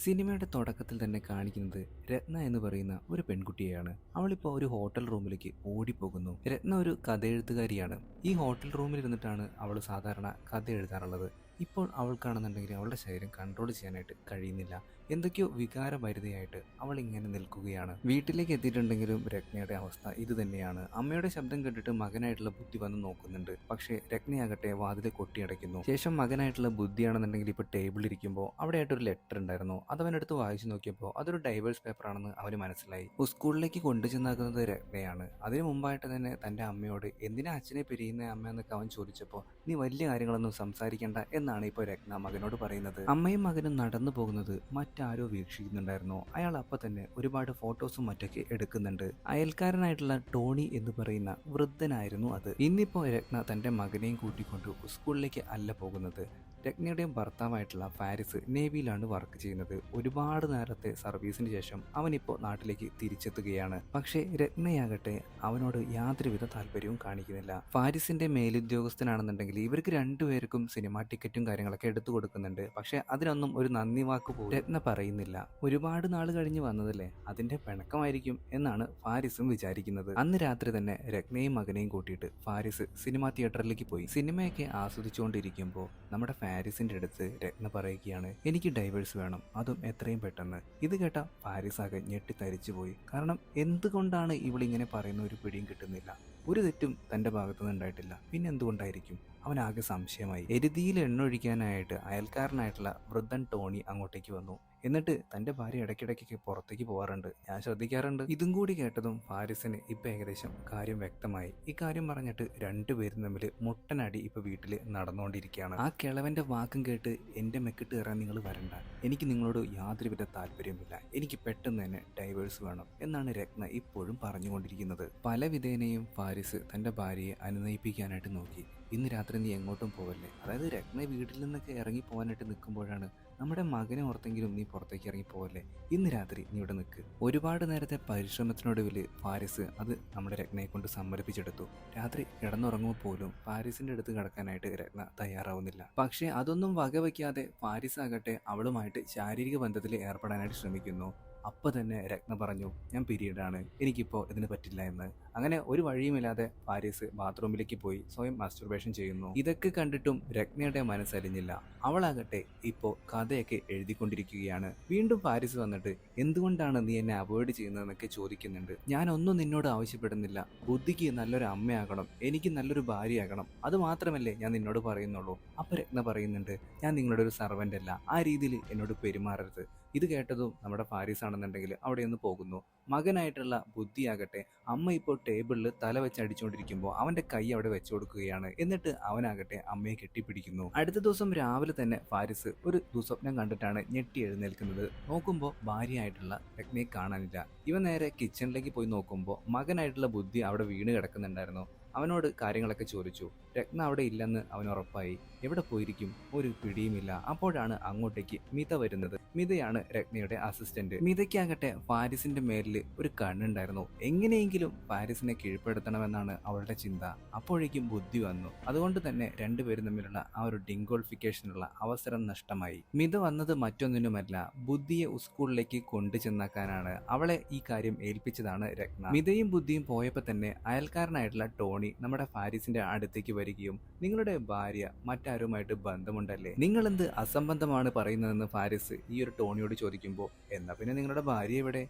സിനിമയുടെ തുടക്കത്തിൽ തന്നെ കാണിക്കുന്നത് രത്ന എന്ന് പറയുന്ന ഒരു പെൺകുട്ടിയെയാണ്. അവളിപ്പോൾ ഒരു ഹോട്ടൽ റൂമിലേക്ക് ഓടിപ്പോകുന്നു. രത്ന ഒരു കഥയെഴുത്തുകാരിയാണ്. ഈ ഹോട്ടൽ റൂമിൽ ഇരുന്നിട്ടാണ് അവൾ സാധാരണ കഥ എഴുതാറുള്ളത്. ഇപ്പോൾ അവൾക്കാണെന്നുണ്ടെങ്കിൽ അവളുടെ ശരീരം കൺട്രോൾ ചെയ്യാനായിട്ട് കഴിയുന്നില്ല. എന്തൊക്കെയോ വികാരഭരിതയായിട്ട് അവൾ ഇങ്ങനെ നിൽക്കുകയാണ്. വീട്ടിലേക്ക് എത്തിയിട്ടുണ്ടെങ്കിലും രത്നയുടെ അവസ്ഥ ഇത് തന്നെയാണ്. അമ്മയുടെ ശബ്ദം കേട്ടിട്ട് മകനായിട്ടുള്ള ബുദ്ധി വന്ന് നോക്കുന്നുണ്ട്. പക്ഷേ രത്നയാകട്ടെ വാതിലെ കൊട്ടിയടയ്ക്കുന്നു. ശേഷം മകനായിട്ടുള്ള ബുദ്ധിയാണെന്നുണ്ടെങ്കിൽ ഇപ്പോൾ ടേബിളിൽ ഇരിക്കുമ്പോൾ അവിടെ ആയിട്ടൊരു ലെറ്റർ ഉണ്ടായിരുന്നു. അത് അവനെടുത്ത് വായിച്ചു നോക്കിയപ്പോൾ അതൊരു ഡൈവേഴ്സ് പേപ്പർ ആണെന്ന് അവന് മനസ്സിലായി. സ്കൂളിലേക്ക് കൊണ്ടുചെന്നാക്കുന്നത് രത്നയാണ്. അതിനു മുമ്പായിട്ട് തന്നെ തന്റെ അമ്മയോട് എന്തിനാ അച്ഛനെ പിരിയുന്ന അമ്മ എന്നൊക്കെ അവൻ ചോദിച്ചപ്പോൾ നീ വലിയ കാര്യങ്ങളൊന്നും സംസാരിക്കേണ്ട എന്നാണ് ഇപ്പോൾ രത്ന മകനോട് പറയുന്നത്. അമ്മയും മകനും നടന്നു പോകുന്നത് മറ്റാരോ വീക്ഷിക്കുന്നുണ്ടായിരുന്നു. അയാൾ അപ്പൊ തന്നെ ഒരുപാട് ഫോട്ടോസും മറ്റൊക്കെ എടുക്കുന്നുണ്ട്. അയൽക്കാരനായിട്ടുള്ള ടോണി എന്ന് പറയുന്ന വൃദ്ധനായിരുന്നു അത്. ഇന്നിപ്പോ രത്ന തന്റെ മകനെയും കൂട്ടിക്കൊണ്ട് സ്കൂളിലേക്ക് അല്ല പോകുന്നത്. രത്നയുടെയും ഭർത്താവായിട്ടുള്ള ഫാരിസ് നേവിയിലാണ് വർക്ക് ചെയ്യുന്നത്. ഒരുപാട് നേരത്തെ സർവീസിന് ശേഷം അവനിപ്പോൾ നാട്ടിലേക്ക് തിരിച്ചെത്തുകയാണ്. പക്ഷേ രത്നയാകട്ടെ അവനോട് യാതൊരുവിധ താല്പര്യവും കാണിക്കുന്നില്ല. ഫാരിസിന്റെ മേലുദ്യോഗസ്ഥനാണെന്നുണ്ടെങ്കിൽ ഇവർക്ക് രണ്ടുപേർക്കും സിനിമാ ടിക്കറ്റും കാര്യങ്ങളൊക്കെ എടുത്തു കൊടുക്കുന്നുണ്ട്. പക്ഷെ അതിനൊന്നും ഒരു നന്ദി വാക്ക് പോലും രത്ന പറയുന്നില്ല. ഒരുപാട് നാൾ കഴിഞ്ഞ് വന്നതല്ലേ, അതിന്റെ പിണക്കമായിരിക്കും എന്നാണ് ഫാരിസും വിചാരിക്കുന്നത്. അന്ന് രാത്രി തന്നെ രത്നയും മകനെയും കൂട്ടിയിട്ട് ഫാരിസ് സിനിമാ തിയേറ്ററിലേക്ക് പോയി. സിനിമയൊക്കെ ആസ്വദിച്ചുകൊണ്ടിരിക്കുമ്പോൾ നമ്മുടെ ഫാരിസിന്റെ അടുത്ത് രത്ന പറയുകയാണ്, എനിക്ക് ഡൈവേഴ്സ് വേണം, അതും എത്രയും പെട്ടെന്ന്. ഇത് കേട്ട ഫാരിസ് ആകെ ഞെട്ടിത്തരിച്ചു പോയി. കാരണം എന്തുകൊണ്ടാണ് ഇവളിങ്ങനെ പറയുന്ന ഒരു പിടിയും കിട്ടുന്നില്ല. ഒരു തെറ്റും തന്റെ ഭാഗത്തുനിന്ന് ഉണ്ടായിട്ടില്ല, പിന്നെ എന്തുകൊണ്ടായിരിക്കും? അവനാകെ സംശയമായി. എരുതിയിൽ എണ്ണൊഴിക്കാനായിട്ട് അയൽക്കാരനായിട്ടുള്ള വൃദ്ധൻ ടോണി അങ്ങോട്ടേക്ക് വന്നു. എന്നിട്ട് തന്റെ ഭാര്യ ഇടയ്ക്കിടയ്ക്ക് പുറത്തേക്ക് പോകാറുണ്ട്, ഞാൻ ശ്രദ്ധിക്കാറുണ്ട്. ഇതും കൂടി കേട്ടതും ഫാരിസിന് ഇപ്പൊ ഏകദേശം കാര്യം വ്യക്തമായി. ഈ കാര്യം പറഞ്ഞിട്ട് രണ്ടുപേരും തമ്മിൽ മുട്ടനടി ഇപ്പൊ വീട്ടില് നടന്നുകൊണ്ടിരിക്കുകയാണ്. ആ കിളവന്റെ വാക്കും കേട്ട് എന്റെ മെക്കിട്ട് കയറാൻ നിങ്ങൾ വരണ്ട, എനിക്ക് നിങ്ങളോട് യാതൊരുവിധ താല്പര്യമില്ല, എനിക്ക് പെട്ടെന്ന് തന്നെ ഡൈവേഴ്സ് വേണം എന്നാണ് രത്ന ഇപ്പോഴും പറഞ്ഞുകൊണ്ടിരിക്കുന്നത്. പല വിധേനയും ഫാരിസ് തന്റെ ഭാര്യയെ അനുനയിപ്പിക്കാനായിട്ട് നോക്കി. ഇന്ന് രാത്രി നീ എങ്ങോട്ടും പോവല്ലേ, അതായത് രത്ന വീട്ടിൽ നിന്നൊക്കെ ഇറങ്ങി പോകാനായിട്ട് നിൽക്കുമ്പോഴാണ് നമ്മുടെ മകനെ ഓർത്തെങ്കിലും നീ പുറത്തേക്ക് ഇറങ്ങി പോവല്ലേ, ഇന്ന് രാത്രി നീ ഇവിടെ നിൽക്ക്. ഒരുപാട് നേരത്തെ പരിശ്രമത്തിനൊടുവിൽ ഫാരിസ് അത് നമ്മുടെ രത്നയെ കൊണ്ട് സമ്മതിപ്പിച്ചെടുത്തു. രാത്രി കിടന്നുറങ്ങുമ്പോൾ പോലും ഫാരിസിന്റെ അടുത്ത് കിടക്കാനായിട്ട് രത്ന തയ്യാറാവുന്നില്ല. പക്ഷേ അതൊന്നും വകവയ്ക്കാതെ ഫാരിസ് ആകട്ടെ അവളുമായിട്ട് ശാരീരിക ബന്ധത്തിൽ ഏർപ്പെടാനായിട്ട് ശ്രമിക്കുന്നു. അപ്പൊ തന്നെ രത്ന പറഞ്ഞു, ഞാൻ പീരീഡാണ്, എനിക്കിപ്പോൾ ഇതിന് പറ്റില്ല എന്ന്. അങ്ങനെ ഒരു വഴിയുമില്ലാതെ ഫാരിസ് ബാത്റൂമിലേക്ക് പോയി സ്വയം മാസ്റ്റുർബേഷൻ ചെയ്യുന്നു. ഇതൊക്കെ കണ്ടിട്ടും രത്നയുടെ മനസ്സലിഞ്ഞില്ല. അവളാകട്ടെ ഇപ്പോൾ കഥയൊക്കെ എഴുതിക്കൊണ്ടിരിക്കുകയാണ്. വീണ്ടും ഫാരിസ് വന്നിട്ട് എന്തുകൊണ്ടാണ് നീ എന്നെ അവോയ്ഡ് ചെയ്യുന്നതെന്നൊക്കെ ചോദിക്കുന്നുണ്ട്. ഞാനൊന്നും നിന്നോട് ആവശ്യപ്പെടുന്നില്ല. ബുദ്ധിക്ക് നല്ലൊരു അമ്മയാകണം, എനിക്ക് നല്ലൊരു ഭാര്യയാകണം, അത് മാത്രമല്ലേ ഞാൻ നിന്നോട് പറയുന്നുള്ളൂ. അപ്പൊ രത്ന പറയുന്നുണ്ട്, ഞാൻ നിങ്ങളുടെ ഒരു സർവന്റ് അല്ല, ആ രീതിയിൽ എന്നോട് പെരുമാറരുത്. ഇത് കേട്ടതും നമ്മുടെ ഫാരിസ് ആണെന്നുണ്ടെങ്കിൽ അവിടെ നിന്ന് പോകുന്നു. മകനായിട്ടുള്ള ബുദ്ധിയാകട്ടെ അമ്മ ഇപ്പോൾ ടേബിളിൽ തല വെച്ച് അടിച്ചുകൊണ്ടിരിക്കുമ്പോൾ അവന്റെ കൈ അവിടെ വെച്ചു കൊടുക്കുകയാണ്. എന്നിട്ട് അവനാകട്ടെ അമ്മയെ കെട്ടിപ്പിടിക്കുന്നു. അടുത്ത ദിവസം രാവിലെ തന്നെ ഫാരിസ് ഒരു ദുസ്വപ്നം കണ്ടിട്ടാണ് ഞെട്ടി എഴുന്നേൽക്കുന്നത്. നോക്കുമ്പോൾ ഭാര്യയായിട്ടുള്ള രത്നയെ കാണാനില്ല. ഇവൻ നേരെ കിച്ചണിലേക്ക് പോയി നോക്കുമ്പോൾ മകനായിട്ടുള്ള ബുദ്ധി അവിടെ വീണ് കിടക്കുന്നുണ്ടായിരുന്നു. അവനോട് കാര്യങ്ങളൊക്കെ ചോദിച്ചു. രത്ന അവിടെ ഇല്ലെന്ന് അവൻ ഉറപ്പായി. എവിടെ പോയിരിക്കും, ഒരു പിടിയുമില്ല. അപ്പോഴാണ് അങ്ങോട്ടേക്ക് മിത വരുന്നത്. മിതയാണ് രത്നയുടെ അസിസ്റ്റന്റ്. മിതയ്ക്കാകട്ടെ ഫാരിസിന്റെ മേലിൽ ഒരു കണ്ണുണ്ടായിരുന്നു. എങ്ങനെയെങ്കിലും ഫാരിസിനെ കീഴ്പ്പെടുത്തണമെന്നാണ് അവളുടെ ചിന്ത. അപ്പോഴേക്കും ബുദ്ധി വന്നു. അതുകൊണ്ട് തന്നെ രണ്ടുപേരും തമ്മിലുള്ള ആ ഒരു ഡിങ്കോൾഫിക്കേഷനുള്ള അവസരം നഷ്ടമായി. മിത വന്നത് മറ്റൊന്നിനുമല്ല, ബുദ്ധിയെ സ്കൂളിലേക്ക് കൊണ്ടു ചെന്നാക്കാനാണ്. അവളെ ഈ കാര്യം ഏൽപ്പിച്ചതാണ് രത്ന. മിതയും ബുദ്ധിയും പോയപ്പോൾ തന്നെ അയൽക്കാരനായിട്ടുള്ള ടോണി നമ്മുടെ ഫാരിസിന്റെ അടുത്തേക്ക് വരികയും, നിങ്ങളുടെ ഭാര്യ മറ്റാരുമായിട്ട് ബന്ധമുണ്ടല്ലേ, നിങ്ങളെന്ത് അസംബന്ധമാണ് പറയുന്നതെന്ന് ഫാരിസ് ഈ ഒരു ടോണിയോട് ചോദിക്കുമ്പോൾ, എന്നാ പിന്നെ നിങ്ങളുടെ ഭാര്യ എവിടെ?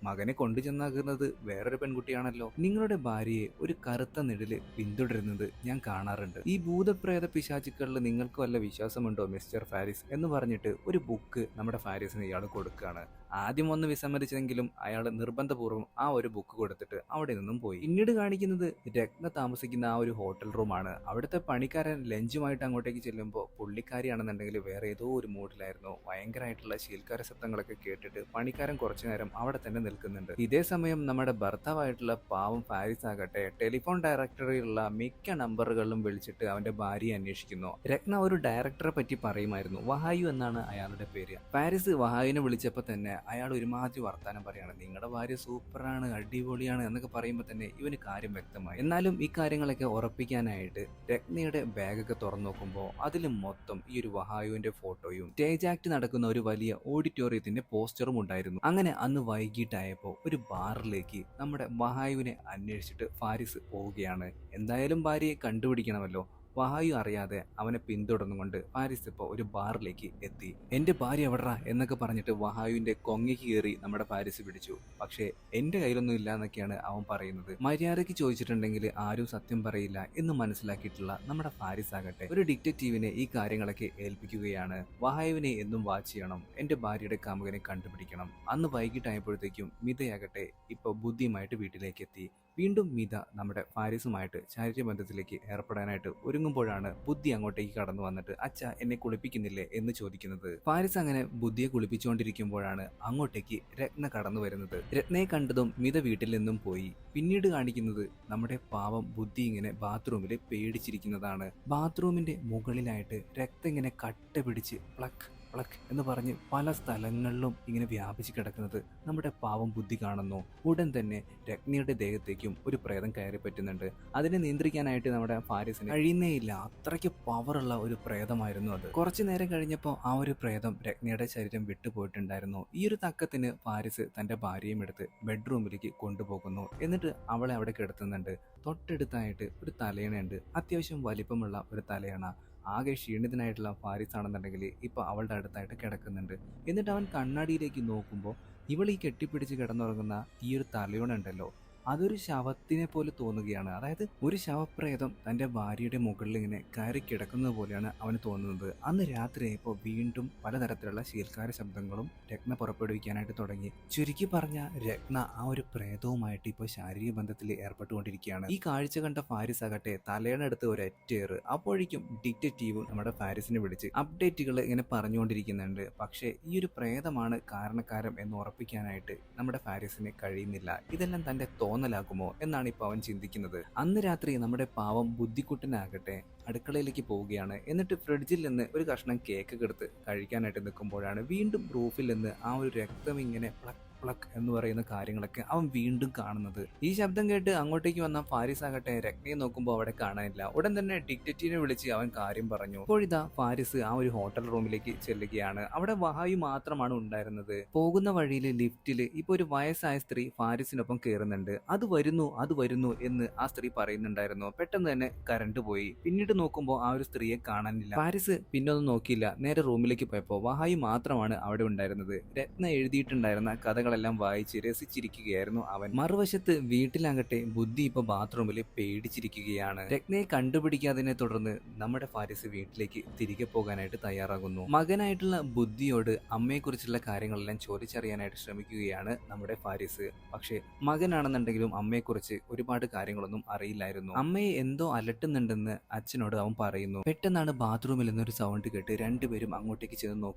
മകനെ കൊണ്ടു ചെന്നാക്കുന്നത് വേറൊരു പെൺകുട്ടിയാണല്ലോ. നിങ്ങളുടെ ഭാര്യയെ ഒരു കറുത്ത നിഴല് പിന്തുടരുന്നത് ഞാൻ കാണാറുണ്ട്. ഈ ഭൂതപ്രേത പിശാചുക്കളിൽ നിങ്ങൾക്ക് വല്ല വിശ്വാസമുണ്ടോ മിസ്റ്റർ ഫാരിസ് എന്ന് പറഞ്ഞിട്ട് ഒരു ബുക്ക് നമ്മുടെ ഫാരിസിന് ഇയാൾ കൊടുക്കുകയാണ്. ആദ്യം ഒന്ന് വിസമ്മതിച്ചെങ്കിലും അയാൾ നിർബന്ധപൂർവ്വം ആ ഒരു ബുക്ക് കൊടുത്തിട്ട് അവിടെ നിന്നും പോയി. പിന്നീട് കാണിക്കുന്നത് രത്ന താമസിക്കുന്ന ആ ഒരു ഹോട്ടൽ റൂമാണ്. അവിടുത്തെ പണിക്കാരൻ ലഞ്ചുമായിട്ട് അങ്ങോട്ടേക്ക് ചെല്ലുമ്പോൾ പുള്ളിക്കാരിയാണെന്നുണ്ടെങ്കിൽ വേറെ ഏതോ ഒരു മൂഡിലായിരുന്നു. ഭയങ്കരമായിട്ടുള്ള ശീൽക്കാര ശബ്ദങ്ങളൊക്കെ കേട്ടിട്ട് പണിക്കാരൻ കുറച്ചു നേരം അവിടെ തന്നെ നിൽക്കുന്നുണ്ട്. ഇതേ സമയം നമ്മുടെ ഭർത്താവായിട്ടുള്ള പാവം ഫാരിസ് ആകട്ടെ ടെലിഫോൺ ഡയറക്ടറിയിലുള്ള മിക്ക നമ്പറുകളിലും വിളിച്ചിട്ട് അവന്റെ ഭാര്യയെ അന്വേഷിക്കുന്നു. രത്ന ഒരു ഡയറക്ടറെ പറ്റി പറയുമായിരുന്നു. വഹായു എന്നാണ് അയാളുടെ പേര്. ഫാരിസ് വഹായുവിനെ വിളിച്ചപ്പോൾ തന്നെ അയാൾ ഒരുമാതിരി വർത്താനം പറയാണ്. നിങ്ങളുടെ ഭാര്യ സൂപ്പറാണ്, അടിപൊളിയാണ് എന്നൊക്കെ പറയുമ്പോൾ തന്നെ ഇവന് കാര്യം വ്യക്തമായി. എന്നാലും ഈ കാര്യങ്ങളൊക്കെ ഉറപ്പിക്കാനായിട്ട് രത്നയുടെ ബാഗൊക്കെ തുറന്നു നോക്കുമ്പോൾ അതിൽ മൊത്തം ഈ ഒരു വഹായുവിന്റെ ഫോട്ടോയും സ്റ്റേജ് ആക്ട് നടക്കുന്ന ഒരു വലിയ ഓഡിറ്റോറിയത്തിന്റെ പോസ്റ്ററും ഉണ്ടായിരുന്നു. അങ്ങനെ അന്ന് വൈകിട്ടായപ്പോൾ ഒരു ബാറിലേക്ക് നമ്മുടെ വഹായുവിനെ അന്വേഷിച്ചിട്ട് ഫാരിസ് പോവുകയാണ്. എന്തായാലും ഭാര്യയെ കണ്ടുപിടിക്കണമല്ലോ. വഹായു അറിയാതെ അവനെ പിന്തുടർന്നുകൊണ്ട് ഫാരിസ് ഇപ്പോൾ ഒരു ബാറിലേക്ക് എത്തി. എന്റെ ഭാര്യ എവിടാ എന്നൊക്കെ പറഞ്ഞിട്ട് വഹായുവിന്റെ കൊങ്ങയ്ക്ക് കയറി നമ്മുടെ ഫാരിസ് പിടിച്ചു. പക്ഷേ എന്റെ കയ്യിലൊന്നും ഇല്ല എന്നൊക്കെയാണ് അവൻ പറയുന്നത്. മര്യാദയ്ക്ക് ചോദിച്ചിട്ടുണ്ടെങ്കിൽ ആരും സത്യം പറയില്ല എന്ന് മനസ്സിലാക്കിയിട്ടുള്ള നമ്മുടെ ഫാരിസ് ആകട്ടെ ഒരു ഡിറ്റക്റ്റീവിനെ ഈ കാര്യങ്ങളൊക്കെ ഏൽപ്പിക്കുകയാണ്. വഹായുവിനെ എന്നും വാച്ച് ചെയ്യണം, എന്റെ ഭാര്യയുടെ കാമുകനെ കണ്ടുപിടിക്കണം. അന്ന് വൈകിട്ടായപ്പോഴത്തേക്കും മിതയാകട്ടെ ഇപ്പൊ ബുദ്ധിയുമായിട്ട് വീട്ടിലേക്ക് എത്തി. വീണ്ടും മിത നമ്മുടെ ഫാരിസുമായിട്ട് ശാരീരിക ബന്ധത്തിലേക്ക് ഏർപ്പെടാനായിട്ട് ഒരുങ്ങുമ്പോഴാണ് ബുദ്ധി അങ്ങോട്ടേക്ക് കടന്നു വന്നിട്ട് അച്ഛ എന്നെ കുളിപ്പിക്കുന്നില്ലേ എന്ന് ചോദിക്കുന്നത്. ഫാരിസ് അങ്ങനെ ബുദ്ധിയെ കുളിപ്പിച്ചുകൊണ്ടിരിക്കുമ്പോഴാണ് അങ്ങോട്ടേക്ക് രത്ന കടന്നു വരുന്നത്. രത്നയെ കണ്ടതും മിത വീട്ടിൽ നിന്നും പോയി. പിന്നീട് കാണിക്കുന്നത് നമ്മുടെ പാവം ബുദ്ധി ഇങ്ങനെ ബാത്റൂമിൽ പേടിച്ചിരിക്കുന്നതാണ്. ബാത്റൂമിന്റെ മുകളിലായിട്ട് രക്തം ഇങ്ങനെ കട്ട പിടിച്ച് പ്ലക്ക് പ്ലക്ക് എന്ന് പറഞ്ഞ് പല സ്ഥലങ്ങളിലും ഇങ്ങനെ വ്യാപിച്ച് കിടക്കുന്നത് നമ്മുടെ പാവം ബുദ്ധി കാണുന്നു. ഉടൻ തന്നെ രത്നയുടെ ദേഹത്തേക്കും ഒരു പ്രേതം കയറി പറ്റുന്നുണ്ട്. അതിനെ നിയന്ത്രിക്കാനായിട്ട് നമ്മുടെ ഫാരിസിന് കഴിയുന്നേയില്ല. അത്രയ്ക്ക് പവറുള്ള ഒരു പ്രേതമായിരുന്നു അത്. കുറച്ചു നേരം കഴിഞ്ഞപ്പോൾ ആ ഒരു പ്രേതം രത്നയുടെ ശരീരം വിട്ടുപോയിട്ടുണ്ടായിരുന്നു. ഈ ഒരു തക്കത്തിന് ഫാരിസ് തന്റെ ഭാര്യയും എടുത്ത് ബെഡ്റൂമിലേക്ക് കൊണ്ടുപോകുന്നു. എന്നിട്ട് അവളെ അവിടെ കിടത്തുന്നുണ്ട്. തൊട്ടടുത്തായിട്ട് ഒരു തലയണയുണ്ട്, അത്യാവശ്യം വലിപ്പമുള്ള ഒരു തലയണ. ആകെ ക്ഷീണിതനായിട്ടുള്ള ഫാരിസ് ആണെന്നുണ്ടെങ്കിൽ ഇപ്പൊ അവളുടെ അടുത്തായിട്ട് കിടക്കുന്നുണ്ട്. എന്നിട്ട് അവൻ കണ്ണാടിയിലേക്ക് നോക്കുമ്പോൾ ഇവൾ ഈ കെട്ടിപ്പിടിച്ച് കിടന്നുറങ്ങുന്ന ഈ ഒരു തലയോണുണ്ടല്ലോ, അതൊരു ശവത്തിനെ പോലെ തോന്നുകയാണ്. അതായത് ഒരു ശവപ്രേതം തന്റെ ഭാര്യയുടെ മുകളിൽ ഇങ്ങനെ കയറി കിടക്കുന്നത് പോലെയാണ് അവന് തോന്നുന്നത്. അന്ന് രാത്രിയായപ്പോൾ വീണ്ടും പലതരത്തിലുള്ള ശീൽക്കാര ശബ്ദങ്ങളും രത്ന പുറപ്പെടുവിക്കാനായിട്ട് തുടങ്ങി. ചുരുക്കി പറഞ്ഞ രത്ന ആ ഒരു പ്രേതവുമായിട്ട് ഇപ്പോൾ ശാരീരിക ബന്ധത്തിൽ ഏർപ്പെട്ടുകൊണ്ടിരിക്കുകയാണ്. ഈ കാഴ്ച കണ്ട ഫാരിസ് ആകട്ടെ തലയണെടുത്ത് ഒരു ഒറ്റയേറ്. അപ്പോഴേക്കും ഡിറ്റക്റ്റീവ് നമ്മുടെ ഫാരിസിനെ വിളിച്ച് അപ്ഡേറ്റുകൾ ഇങ്ങനെ പറഞ്ഞുകൊണ്ടിരിക്കുന്നുണ്ട്. പക്ഷേ ഈ ഒരു പ്രേതമാണ് കാരണക്കാരം എന്ന് ഉറപ്പിക്കാനായിട്ട് നമ്മുടെ ഫാരിസിന് കഴിയുന്നില്ല. ഇതെല്ലാം തന്റെ തോന്നലാകുമോ എന്നാണ് ഇപ്പോൾ അവൻ ചിന്തിക്കുന്നത്. അന്ന് രാത്രി നമ്മുടെ പാവം ബുദ്ധിക്കുട്ടനാകട്ടെ അടുക്കളയിലേക്ക് പോവുകയാണ്. എന്നിട്ട് ഫ്രിഡ്ജിൽ നിന്ന് ഒരു കഷ്ണം കേക്ക് എടുത്ത് കഴിക്കാനായിട്ട് നിൽക്കുമ്പോഴാണ് വീണ്ടും റൂഫിൽ നിന്ന് ആ ഒരു രക്തം ഇങ്ങനെ പ്ലക്ക് പ്ലക്ക് എന്ന് പറയുന്ന കാര്യങ്ങളൊക്കെ അവൻ വീണ്ടും കാണുന്നത്. ഈ ശബ്ദം കേട്ട് അങ്ങോട്ടേക്ക് വന്ന ഫാരിസ് ആകട്ടെ രത്നയെ നോക്കുമ്പോൾ അവിടെ കാണാനില്ല. ഉടൻ തന്നെ ഡിറ്റക്റ്റീവിനെ വിളിച്ച് അവൻ കാര്യം പറഞ്ഞു. ഇപ്പോഴിതാ ഫാരിസ് ആ ഒരു ഹോട്ടൽ റൂമിലേക്ക് ചെല്ലുകയാണ്. അവിടെ വഹായു മാത്രമാണ് ഉണ്ടായിരുന്നത്. പോകുന്ന വഴിയിൽ ലിഫ്റ്റിൽ ഇപ്പൊ ഒരു വയസ്സായ സ്ത്രീ ഫാരിസിനൊപ്പം കയറുന്നുണ്ട്. അത് വരുന്നു എന്ന് ആ സ്ത്രീ പറയുന്നുണ്ടായിരുന്നു. പെട്ടെന്ന് തന്നെ കറണ്ട് പോയി. പിന്നീട് നോക്കുമ്പോൾ ആ ഒരു സ്ത്രീയെ കാണാനില്ല. ഫാരിസ് പിന്നൊന്നും നോക്കിയില്ല, നേരെ റൂമിലേക്ക് പോയപ്പോൾ വഹായു മാത്രമാണ് അവിടെ ഉണ്ടായിരുന്നത്. രത്ന എഴുതിയിട്ടുണ്ടായിരുന്ന കഥകളെല്ലാം വായിച്ച് രസിച്ചിരിക്കുകയായിരുന്നു അവൻ. മറുവശത്ത് വീട്ടിലാകട്ടെ ബുദ്ധി ഇപ്പൊ ബാത്റൂമിൽ പേടിച്ചിരിക്കുകയാണ്. രത്നയെ കണ്ടുപിടിക്കാതിനെ തുടർന്ന് നമ്മുടെ ഫാരിസ് വീട്ടിലേക്ക് തിരികെ പോകാനായിട്ട് തയ്യാറാകുന്നു. മകനായിട്ടുള്ള ബുദ്ധിയോട് അമ്മയെക്കുറിച്ചുള്ള കാര്യങ്ങളെല്ലാം ചോദിച്ചറിയാനായിട്ട് ശ്രമിക്കുകയാണ് നമ്മുടെ ഫാരിസ്. പക്ഷേ മകനാണെന്നുണ്ടെങ്കിലും അമ്മയെക്കുറിച്ച് ഒരുപാട് കാര്യങ്ങളൊന്നും അറിയില്ലായിരുന്നു. അമ്മയെ എന്തോ അലട്ടുന്നുണ്ടെന്ന് അച്ഛനോട് അവൻ പറയുന്നു. പെട്ടെന്നാണ് ബാത്റൂമിൽ നിന്നൊരു സൗണ്ട് കേട്ട് രണ്ടുപേരും അങ്ങോട്ടേക്ക് ചെന്ന്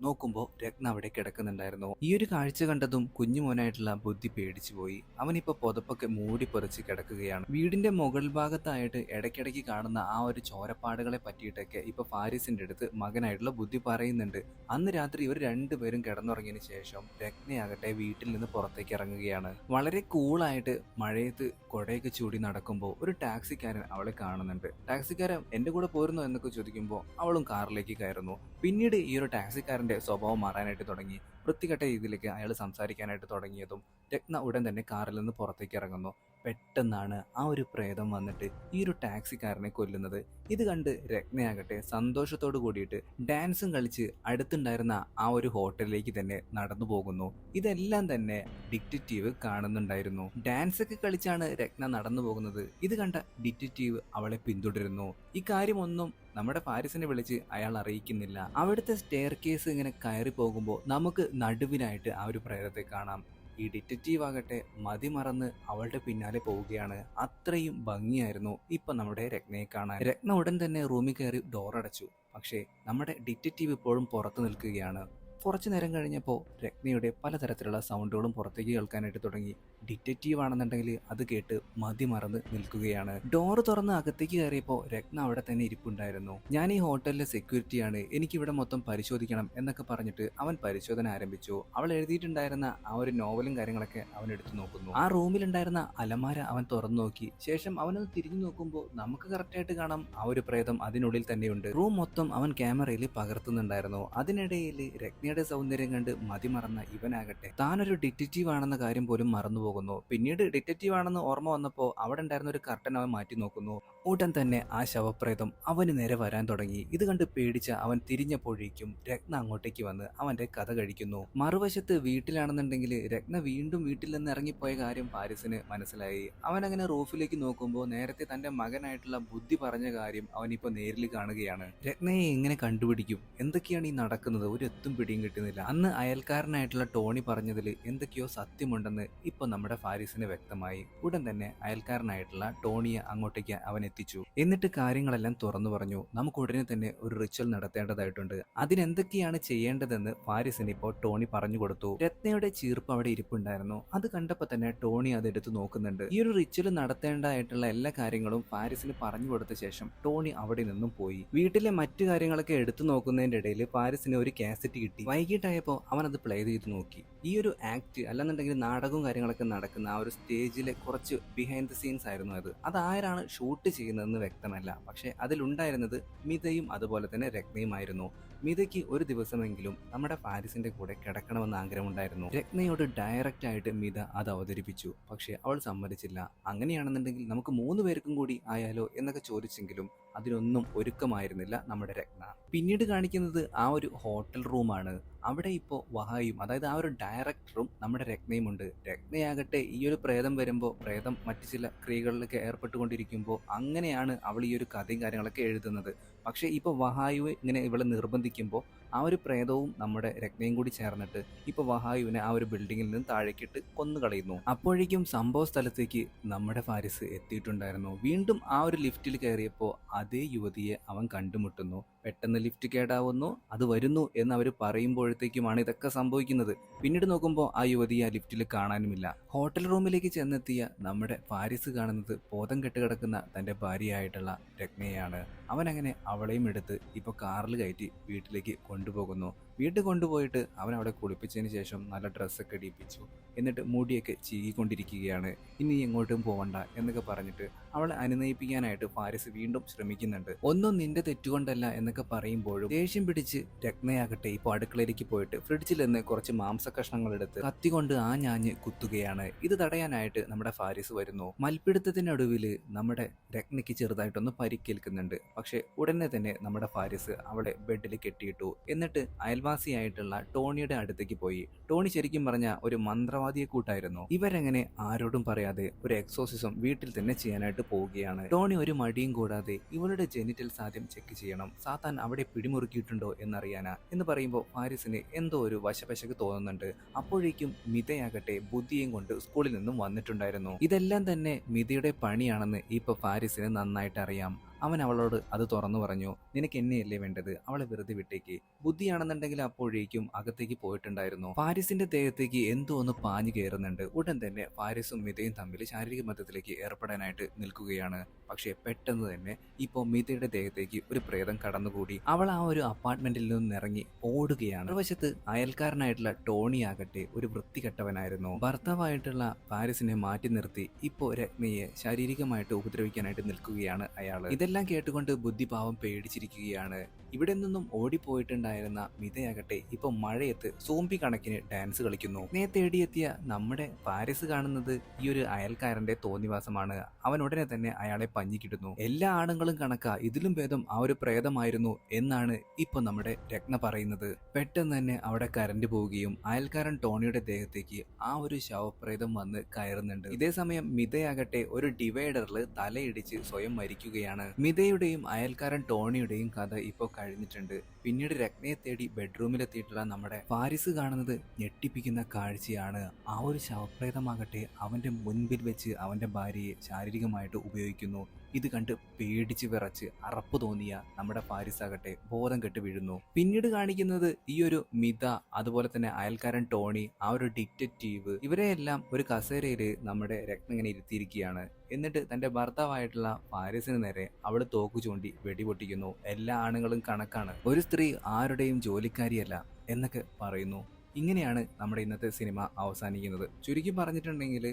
നോക്കുമ്പോൾ രത്ന അവിടെ കിടക്കുന്നുണ്ടായിരുന്നു. ഈ ഒരു കാഴ്ച കണ്ടതും കുഞ്ഞുമോനായിട്ടുള്ള ബുദ്ധി പേടിച്ചു പോയി. അവനിപ്പോ പുതപ്പൊക്കെ മൂടി പൊറിച്ച് കിടക്കുകയാണ്. വീടിന്റെ മുകൾ ഭാഗത്തായിട്ട് ഇടയ്ക്കിടയ്ക്ക് കാണുന്ന ആ ഒരു ചോരപ്പാടുകളെ പറ്റിയിട്ടൊക്കെ ഇപ്പൊ ഫാരിസിന്റെ അടുത്ത് മകനായിട്ടുള്ള ബുദ്ധി പറയുന്നുണ്ട്. അന്ന് രാത്രി ഇവർ രണ്ടുപേരും കിടന്നുറങ്ങിയതിനു ശേഷം രത്നയാകട്ടെ വീട്ടിൽ നിന്ന് പുറത്തേക്ക് ഇറങ്ങുകയാണ്. വളരെ കൂളായിട്ട് മഴയത്ത് കൊടയൊക്കെ ചൂടി നടക്കുമ്പോൾ ഒരു ടാക്സിക്കാരൻ അവളെ കാണുന്നുണ്ട്. ടാക്സിക്കാരൻ എന്റെ കൂടെ പോരുന്നു എന്നൊക്കെ ചോദിക്കുമ്പോൾ അവളും കാറിലേക്ക് കയറുന്നു. പിന്നീട് ഈ ഒരു ടാക്സിക്കാരന്റെ സ്വഭാവം മാറാനായിട്ട് തുടങ്ങി. വൃത്തികെട്ട രീതിയിലേക്ക് അയാൾ സംസാരിക്കാനായിട്ട് തുടങ്ങിയതും രത്ന ഉടൻ തന്നെ കാറിൽ നിന്ന് പുറത്തേക്ക് ഇറങ്ങുന്നു. പെട്ടെന്നാണ് ആ ഒരു പ്രേതം വന്നിട്ട് ഈ ഒരു ടാക്സിക്കാരനെ കൊല്ലുന്നത്. ഇത് കണ്ട് രത്നയാകട്ടെ സന്തോഷത്തോട് കൂടിയിട്ട് ഡാൻസും കളിച്ച് അടുത്തുണ്ടായിരുന്ന ആ ഒരു ഹോട്ടലിലേക്ക് തന്നെ നടന്നു പോകുന്നു. ഇതെല്ലാം തന്നെ ഡിറ്റക്റ്റീവ് കാണുന്നുണ്ടായിരുന്നു. ഡാൻസ് ഒക്കെ കളിച്ചാണ് രത്ന നടന്നു പോകുന്നത്. ഇത് കണ്ട ഡിറ്റക്റ്റീവ് അവളെ പിന്തുടരുന്നു. ഈ കാര്യമൊന്നും നമ്മുടെ ഫാരിസിനെ വിളിച്ച് അയാൾ അറിയിക്കുന്നില്ല. അവിടുത്തെ സ്റ്റെയർ കേസ് ഇങ്ങനെ കയറി പോകുമ്പോൾ നമുക്ക് നടുവിനായിട്ട് ആ ഒരു പ്രേതത്തെ കാണാം. ഈ ഡിറ്റക്റ്റീവ് ആകട്ടെ മതിമറന്ന് അവളുടെ പിന്നാലെ പോവുകയാണ്. അത്രയും ഭംഗിയായിരുന്നു ഇപ്പൊ നമ്മുടെ രത്നയെ കാണാൻ. രത്ന ഉടൻ തന്നെ റൂമിൽ കയറി ഡോർ അടച്ചു. പക്ഷേ നമ്മുടെ ഡിറ്റക്റ്റീവ് ഇപ്പോഴും പുറത്തു നിൽക്കുകയാണ്. കുറച്ചു നേരം കഴിഞ്ഞപ്പോൾ രത്നയുടെ പലതരത്തിലുള്ള സൗണ്ടുകളും പുറത്തേക്ക് കേൾക്കാനായിട്ട് തുടങ്ങി. ഡിറ്റക്റ്റീവ് ആണെന്നുണ്ടെങ്കിൽ അത് കേട്ട് മതിമറന്ന് നിൽക്കുകയാണ്. ഡോറ് തുറന്ന് അകത്തേക്ക് കയറിയപ്പോൾ രത്ന അവിടെ തന്നെ ഇരിപ്പുണ്ടായിരുന്നു. ഞാൻ ഈ ഹോട്ടലിലെ സെക്യൂരിറ്റിയാണ്, എനിക്കിവിടെ മൊത്തം പരിശോധിക്കണം എന്നൊക്കെ പറഞ്ഞിട്ട് അവൻ പരിശോധന ആരംഭിച്ചു. അവൾ എഴുതിയിട്ടുണ്ടായിരുന്ന ആ ഒരു നോവലും കാര്യങ്ങളൊക്കെ അവൻ എടുത്തു നോക്കുന്നു. ആ റൂമിലുണ്ടായിരുന്ന അലമാര അവൻ തുറന്നു നോക്കി. ശേഷം അവനൊന്ന് തിരിഞ്ഞു നോക്കുമ്പോൾ നമുക്ക് കറക്റ്റായിട്ട് കാണാം ആ ഒരു പ്രേതം അതിനുള്ളിൽ തന്നെയുണ്ട്. റൂം മൊത്തം അവൻ ക്യാമറയിൽ പകർത്തുന്നുണ്ടായിരുന്നു. അതിനിടയിൽ രത്നയുടെ സൗന്ദര്യം കണ്ട് മതിമറന്ന ഇവനാകട്ടെ താനൊരു ഡിറ്റക്റ്റീവ് ആണെന്ന കാര്യം പോലും മറന്നുപോകുന്നു. പിന്നീട് ഡിറ്റക്റ്റീവ് ആണെന്ന് ഓർമ്മ വന്നപ്പോൾ അവിടെ ഉണ്ടായിരുന്ന ഒരു കർട്ടൻ അവൻ മാറ്റി നോക്കുന്നു. ഉടൻ തന്നെ ആ ശവപ്രേതം അവന് നേരെ വരാൻ തുടങ്ങി. ഇത് കണ്ട് പേടിച്ച അവൻ തിരിഞ്ഞപ്പോഴേക്കും രത്ന അങ്ങോട്ടേക്ക് വന്ന് അവന്റെ കഥ കഴിക്കുന്നു. മറുവശത്ത് വീട്ടിലാണെന്നുണ്ടെങ്കിൽ രത്ന വീണ്ടും വീട്ടിൽ നിന്ന് ഇറങ്ങിപ്പോയ കാര്യം ഫാരിസിന് മനസ്സിലായി. അവൻ അങ്ങനെ റൂഫിലേക്ക് നോക്കുമ്പോൾ നേരത്തെ തന്റെ മകനായിട്ടുള്ള ബുദ്ധി പറഞ്ഞ കാര്യം അവനിപ്പോ നേരിൽ കാണുകയാണ്. രത്നയെ എങ്ങനെ കണ്ടുപിടിക്കും, എന്തൊക്കെയാണ് ഈ നടക്കുന്നത്, ഒരു എത്തും പിടിയും കിട്ടുന്നില്ല. അന്ന് അയൽക്കാരനായിട്ടുള്ള ടോണി പറഞ്ഞതിൽ എന്തൊക്കെയോ സത്യമുണ്ടെന്ന് ഇപ്പൊ നമ്മുടെ ഫാരിസിന് വ്യക്തമായി. ഉടൻ തന്നെ അയൽക്കാരനായിട്ടുള്ള ടോണിയെ അങ്ങോട്ടേക്ക് അവൻ എത്തിച്ചു. എന്നിട്ട് കാര്യങ്ങളെല്ലാം തുറന്നു പറഞ്ഞു. നമുക്ക് ഉടനെ തന്നെ ഒരു റിച്വൽ നടത്തേണ്ടതായിട്ടുണ്ട്, അതിനെന്തൊക്കെയാണ് ചെയ്യേണ്ടതെന്ന് ഫാരിസിന് ഇപ്പോൾ ടോണി പറഞ്ഞു കൊടുത്തു. രത്നയുടെ ചീർപ്പ് അവിടെ ഇരിപ്പുണ്ടായിരുന്നു. അത് കണ്ടപ്പോൾ തന്നെ ടോണി അത് എടുത്തു നോക്കുന്നുണ്ട്. ഈ ഒരു റിച്വൽ നടത്തേണ്ടതായിട്ടുള്ള എല്ലാ കാര്യങ്ങളും ഫാരിസിന് പറഞ്ഞു കൊടുത്ത ശേഷം ടോണി അവിടെ നിന്നും പോയി. വീട്ടിലെ മറ്റു കാര്യങ്ങളൊക്കെ എടുത്തു നോക്കുന്നതിന്റെ ഇടയിൽ ഫാരിസിന് ഒരു കാസറ്റ് കിട്ടി. വൈകിട്ടായപ്പോൾ അവൻ അത് പ്ലേ ചെയ്ത് നോക്കി. ഈ ഒരു ആക്ട് അല്ലെന്നുണ്ടെങ്കിൽ നാടകവും കാര്യങ്ങളൊക്കെ നടക്കുന്ന ആ ഒരു സ്റ്റേജിലെ കുറച്ച് ബിഹൈൻഡ് ദ സീൻസ് ആയിരുന്നു അത്. അതാരാണ് ഷൂട്ട് ചെയ്യുന്നതെന്ന് വ്യക്തമല്ല. പക്ഷെ അതിലുണ്ടായിരുന്നത് മിതയും അതുപോലെ തന്നെ രത്നയുമായിരുന്നു. മിതയ്ക്ക് ഒരു ദിവസമെങ്കിലും നമ്മുടെ ഫാരിസിന്റെ കൂടെ കിടക്കണമെന്ന് ആഗ്രഹമുണ്ടായിരുന്നു. രത്നയോട് ഡയറക്റ്റ് ആയിട്ട് മിത അത് അവതരിപ്പിച്ചു. പക്ഷെ അവൾ സമ്മതിച്ചില്ല. അങ്ങനെയാണെന്നുണ്ടെങ്കിൽ നമുക്ക് 3 പേർക്കും കൂടി ആയാലോ എന്നൊക്കെ ചോദിച്ചെങ്കിലും അതിനൊന്നും ഒരുക്കമായിരുന്നില്ല നമ്മുടെ രത്ന. പിന്നീട് കാണിക്കുന്നത് ആ ഒരു ഹോട്ടൽ റൂമാണ്. അവിടെ ഇപ്പോൾ വഹായും, അതായത് ആ ഒരു ഡയറക്ടറും നമ്മുടെ രത്നയും ഉണ്ട്. രത്നയാകട്ടെ ഈ ഒരു പ്രേതം വരുമ്പോൾ പ്രേതം മറ്റു ചില ക്രിയകളിലൊക്കെ ഏർപ്പെട്ടുകൊണ്ടിരിക്കുമ്പോൾ അങ്ങനെയാണ് അവൾ ഈ ഒരു കഥയും കാര്യങ്ങളൊക്കെ എഴുതുന്നത്. പക്ഷേ ഇപ്പോൾ വഹായുവെ ഇങ്ങനെ ഇവളെ നിർബന്ധിക്കുമ്പോൾ ആ ഒരു പ്രേതവും നമ്മുടെ രത്നയും കൂടി ചേർന്നിട്ട് ഇപ്പോൾ വഹായുവിനെ ആ ഒരു ബിൽഡിങ്ങിൽ നിന്ന് താഴേക്കിട്ട് കൊന്നുകളയുന്നു. അപ്പോഴേക്കും സംഭവ സ്ഥലത്തേക്ക് നമ്മുടെ ഫാരിസ് എത്തിയിട്ടുണ്ടായിരുന്നു. വീണ്ടും ആ ഒരു ലിഫ്റ്റിൽ കയറിയപ്പോൾ അതേ യുവതിയെ അവൻ കണ്ടുമുട്ടുന്നു. പെട്ടെന്ന് ലിഫ്റ്റ് കേടാവുന്നു, അത് വരുന്നു എന്ന് അവർ പറയുമ്പോഴത്തേക്കുമാണ് ഇതൊക്കെ സംഭവിക്കുന്നത്. പിന്നീട് നോക്കുമ്പോൾ ആ യുവതിയെ ആ ലിഫ്റ്റിൽ കാണാനുമില്ല. ഹോട്ടൽ റൂമിലേക്ക് ചെന്നെത്തിയ നമ്മുടെ ഫാരിസ് കാണുന്നത് ബോധം കെട്ട് കിടക്കുന്ന തൻ്റെ ഭാര്യയായിട്ടുള്ള രത്നയാണ്. അവനങ്ങനെ അവളെയും എടുത്ത് ഇപ്പോൾ കാറിൽ കയറ്റി വീട്ടിലേക്ക് കൊണ്ടുപോകുന്നു. വീട്ടിൽ കൊണ്ടുപോയിട്ട് അവൻ അവിടെ കുളിപ്പിച്ചതിന് ശേഷം നല്ല ഡ്രസ്സൊക്കെ ഇടിപ്പിച്ചു. എന്നിട്ട് മുടിയൊക്കെ ചീകിക്കൊണ്ടിരിക്കുകയാണ്. ഇനി എങ്ങോട്ടും പോവണ്ട എന്നൊക്കെ പറഞ്ഞിട്ട് അവളെ അനുനയിപ്പിക്കാനായിട്ട് ഫാരിസ് വീണ്ടും ശ്രമിക്കുന്നുണ്ട്. ഒന്നും നിന്റെ തെറ്റുകൊണ്ടല്ല എന്നൊക്കെ പറയുമ്പോഴും ദേഷ്യം പിടിച്ച് രത്നയാകട്ടെ ഇപ്പോൾ അടുക്കളയിലേക്ക് പോയിട്ട് ഫ്രിഡ്ജിൽ നിന്ന് കുറച്ച് മാംസ കഷ്ണങ്ങൾ എടുത്ത് കത്തി കൊണ്ട് ആഞ്ഞാഞ്ഞ് കുത്തുകയാണ്. ഇത് തടയാനായിട്ട് നമ്മുടെ ഫാരിസ് വരുന്നു. മൽപ്പിടുത്തത്തിനൊടുവിൽ നമ്മുടെ രത്നയ്ക്ക് ചെറുതായിട്ടൊന്ന് പരിക്കേൽക്കുന്നുണ്ട്. പക്ഷെ ഉടനെ തന്നെ നമ്മുടെ ഫാരിസ് അവളെ ബെഡിൽ കെട്ടിയിട്ടു. എന്നിട്ട് അയൽവാസിയായിട്ടുള്ള ടോണിയുടെ അടുത്തേക്ക് പോയി. ടോണി ശരിക്കും പറഞ്ഞ ഒരു മന്ത്രവാദിയെ കൂട്ടായിരുന്നു. ഇവരെങ്ങനെ ആരോടും പറയാതെ ഒരു എക്സോസിസം വീട്ടിൽ തന്നെ ചെയ്യാനായിട്ട് പോവുകയാണ്. ടോണി ഒരു മടിയും കൂടാതെ ഇവളുടെ ജെനിറ്റൽസ് ആദ്യം ചെക്ക് ചെയ്യണം, സാത്താൻ അവിടെ പിടിമുറുക്കിയിട്ടുണ്ടോ എന്നറിയാനാ എന്ന് പറയുമ്പോൾ ഫാരിസിന് എന്തോ ഒരു വശപശക്ക് തോന്നുന്നുണ്ട്. അപ്പോഴേക്കും മിതയാകട്ടെ ബുദ്ധിയും കൊണ്ട് സ്കൂളിൽ നിന്നും വന്നിട്ടുണ്ടായിരുന്നു. ഇതെല്ലാം തന്നെ മിതയുടെ പണിയാണെന്ന് ഇപ്പൊ ഫാരിസിന് നന്നായിട്ട് അറിയാം. അവൻ അവളോട് അത് തുറന്നു പറഞ്ഞു. നിനക്ക് എന്നെയല്ലേ വേണ്ടത്, അവളെ വെറുതെ വിട്ടേക്ക്. ബുദ്ധിയാണെന്നുണ്ടെങ്കിൽ അപ്പോഴേക്കും അകത്തേക്ക് പോയിട്ടുണ്ടായിരുന്നു. ഫാരിസിന്റെ ദേഹത്തേക്ക് എന്തോ ഒന്ന് പാഞ്ഞു കയറുന്നുണ്ട്. ഉടൻ തന്നെ ഫാരിസും മിതയും തമ്മിൽ ശാരീരിക ബന്ധത്തിലേക്ക് ഏർപ്പെടാനായിട്ട് നിൽക്കുകയാണ്. പക്ഷെ പെട്ടെന്ന് തന്നെ ഇപ്പോൾ മിതയുടെ ദേഹത്തേക്ക് ഒരു പ്രേതം കടന്നുകൂടി. അവൾ ആ ഒരു അപ്പാർട്ട്മെന്റിൽ നിന്നും ഇറങ്ങി ഓടുകയാണ്. മറുവശത്ത് അയൽക്കാരനായിട്ടുള്ള ടോണി ആകട്ടെ ഒരു വൃത്തികെട്ടവനായിരുന്നു. ഭർത്താവായിട്ടുള്ള ഫാരിസിനെ മാറ്റി നിർത്തി ഇപ്പോൾ രത്നയെ ശാരീരികമായിട്ട് ഉപദ്രവിക്കാനായിട്ട് നിൽക്കുകയാണ് അയാൾ. ഇതെല്ലാം കേട്ടുകൊണ്ട് ബുദ്ധിഭാവം പേടിച്ചിരിക്കുകയാണ്. ഇവിടെ നിന്നും ഓടിപ്പോയിട്ടുണ്ടായിരുന്ന മിതയാകട്ടെ ഇപ്പൊ മഴയത്ത് സോംബി കണക്കിന് ഡാൻസ് കളിക്കുന്നു. തേടിയെത്തിയ നമ്മുടെ ഫാരിസ് കാണുന്നത് ഈ ഒരു അയൽക്കാരന്റെ തോന്നിവാസമാണ്. അവൻ ഉടനെ തന്നെ അയാളെ പഞ്ഞിക്കിടുന്നു. എല്ലാ ആണുങ്ങളും കണക്കാ, ഇതിലും ഭേദം ആ ഒരു പ്രേതമായിരുന്നു എന്നാണ് ഇപ്പൊ നമ്മുടെ രത്ന പറയുന്നത്. പെട്ടെന്ന് തന്നെ അവിടെ കരണ്ട് പോവുകയും അയൽക്കാരൻ ടോണിയുടെ ദേഹത്തേക്ക് ആ ഒരു ശവപ്രേതം വന്ന് കയറുന്നുണ്ട്. ഇതേ സമയം മിതയാകട്ടെ ഒരു ഡിവൈഡറിൽ തലയിടിച്ച് സ്വയം മരിക്കുകയാണ്. മിതയുടെയും അയൽക്കാരൻ ടോണിയുടെയും കഥ ഇപ്പൊ കഴിഞ്ഞിട്ടുണ്ട്. പിന്നീട് രത്നയെ തേടി ബെഡ്റൂമിലെത്തിയിട്ടുള്ള നമ്മുടെ ഫാരിസ് കാണുന്നത് ഞെട്ടിപ്പിക്കുന്ന കാഴ്ചയാണ്. ആ ഒരു ശവപ്രേതമാകട്ടെ അവന്റെ മുൻപിൽ വെച്ച് അവന്റെ ഭാര്യയെ ശാരീരികമായിട്ട് ഉപയോഗിക്കുന്നു. ഇത് കണ്ട് പേടിച്ച് വിറച്ച് അറപ്പ് തോന്നിയ നമ്മുടെ ഫാരിസാകട്ടെ ബോധം കെട്ട് വീഴുന്നു. പിന്നീട് കാണിക്കുന്നത് ഈ ഒരു മിത, അതുപോലെ തന്നെ അയൽക്കാരൻ ടോണി, ആ ഒരു ഡിറ്റക്റ്റീവ്, ഇവരെയെല്ലാം ഒരു കസേരയിൽ നമ്മുടെ രത്ന ഇങ്ങനെ ഇരുത്തിയിരിക്കുകയാണ്. എന്നിട്ട് തന്റെ ഭർത്താവായിട്ടുള്ള ഫാരിസിന് നേരെ അവള് തോക്ക് ചൂണ്ടി വെടിപൊട്ടിക്കുന്നു. എല്ലാ ആണുങ്ങളും കണക്കാണ്, ഒരു സ്ത്രീ ആരുടെയും ജോലിക്കാരിയല്ല എന്നൊക്കെ പറയുന്നു. ഇങ്ങനെയാണ് നമ്മുടെ ഇന്നത്തെ സിനിമ അവസാനിക്കുന്നത്. ചുരുക്കി പറഞ്ഞിട്ടുണ്ടെങ്കിൽ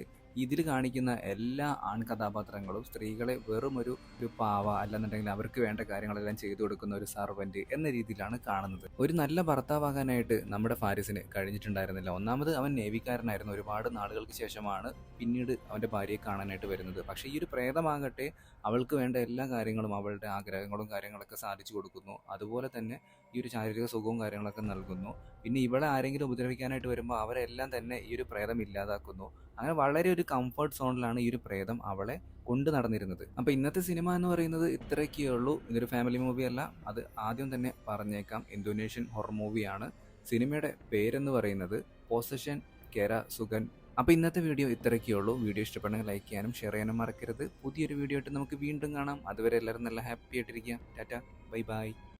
ഇതിൽ കാണിക്കുന്ന എല്ലാ കഥാപാത്രങ്ങളും സ്ത്രീകളെ വെറും ഒരു പാവ, അല്ലെന്നുണ്ടെങ്കിൽ അവർക്ക് വേണ്ട കാര്യങ്ങളെല്ലാം ചെയ്തു കൊടുക്കുന്ന ഒരു സർവന്റ് എന്ന രീതിയിലാണ് കാണുന്നത്. ഒരു നല്ല ഭർത്താവാകാനായിട്ട് നമ്മുടെ ഫാരിസിന് കഴിഞ്ഞിട്ടുണ്ടായിരുന്നില്ല. ഒന്നാമത് അവൻ നേവിക്കാരനായിരുന്നു. ഒരുപാട് നാളുകൾക്ക് ശേഷമാണ് പിന്നീട് അവന്റെ ഭാര്യയെ കാണാനായിട്ട് വരുന്നത്. പക്ഷേ ഈ ഒരു പ്രേതമാകട്ടെ അവൾക്ക് വേണ്ട എല്ലാ കാര്യങ്ങളും, അവളുടെ ആഗ്രഹങ്ങളും കാര്യങ്ങളൊക്കെ സാധിച്ചു കൊടുക്കുന്നു. അതുപോലെ തന്നെ ഈ ഒരു ശാരീരിക സുഖവും കാര്യങ്ങളൊക്കെ നൽകുന്നു. പിന്നെ ഇവളെ ആരെങ്കിലും ഉപദ്രവിക്കാനായിട്ട് വരുമ്പോൾ അവരെല്ലാം തന്നെ ഈ ഒരു പ്രേതം ഇല്ലാതാക്കുന്നു. അങ്ങനെ വളരെ ഒരു കംഫർട്ട് സോണിലാണ് ഈ ഒരു പ്രേതം അവളെ കൊണ്ട് നടന്നിരുന്നത്. അപ്പോൾ ഇന്നത്തെ സിനിമ എന്ന് പറയുന്നത് ഇത്രയൊക്കെ ഉള്ളൂ. ഇതൊരു ഫാമിലി മൂവി അല്ല, അത് ആദ്യം തന്നെ പറഞ്ഞേക്കാം. ഇന്തോനേഷ്യൻ ഹൊറർ മൂവിയാണ്. സിനിമയുടെ പേരെന്ന് പറയുന്നത് പൊസഷൻ കെര സുഗൻ. അപ്പോൾ ഇന്നത്തെ വീഡിയോ ഇത്രയൊക്കെ ഉള്ളൂ. വീഡിയോ ഇഷ്ടപ്പെടുന്നെങ്കിൽ ലൈക്ക് ചെയ്യാനും ഷെയർ ചെയ്യാനും മറക്കരുത്. പുതിയൊരു വീഡിയോ ആയിട്ട് നമുക്ക് വീണ്ടും കാണാം. അതുവരെ എല്ലാവരും നല്ല ഹാപ്പി ആയിട്ടിരിക്കുക. Tata, bye bye.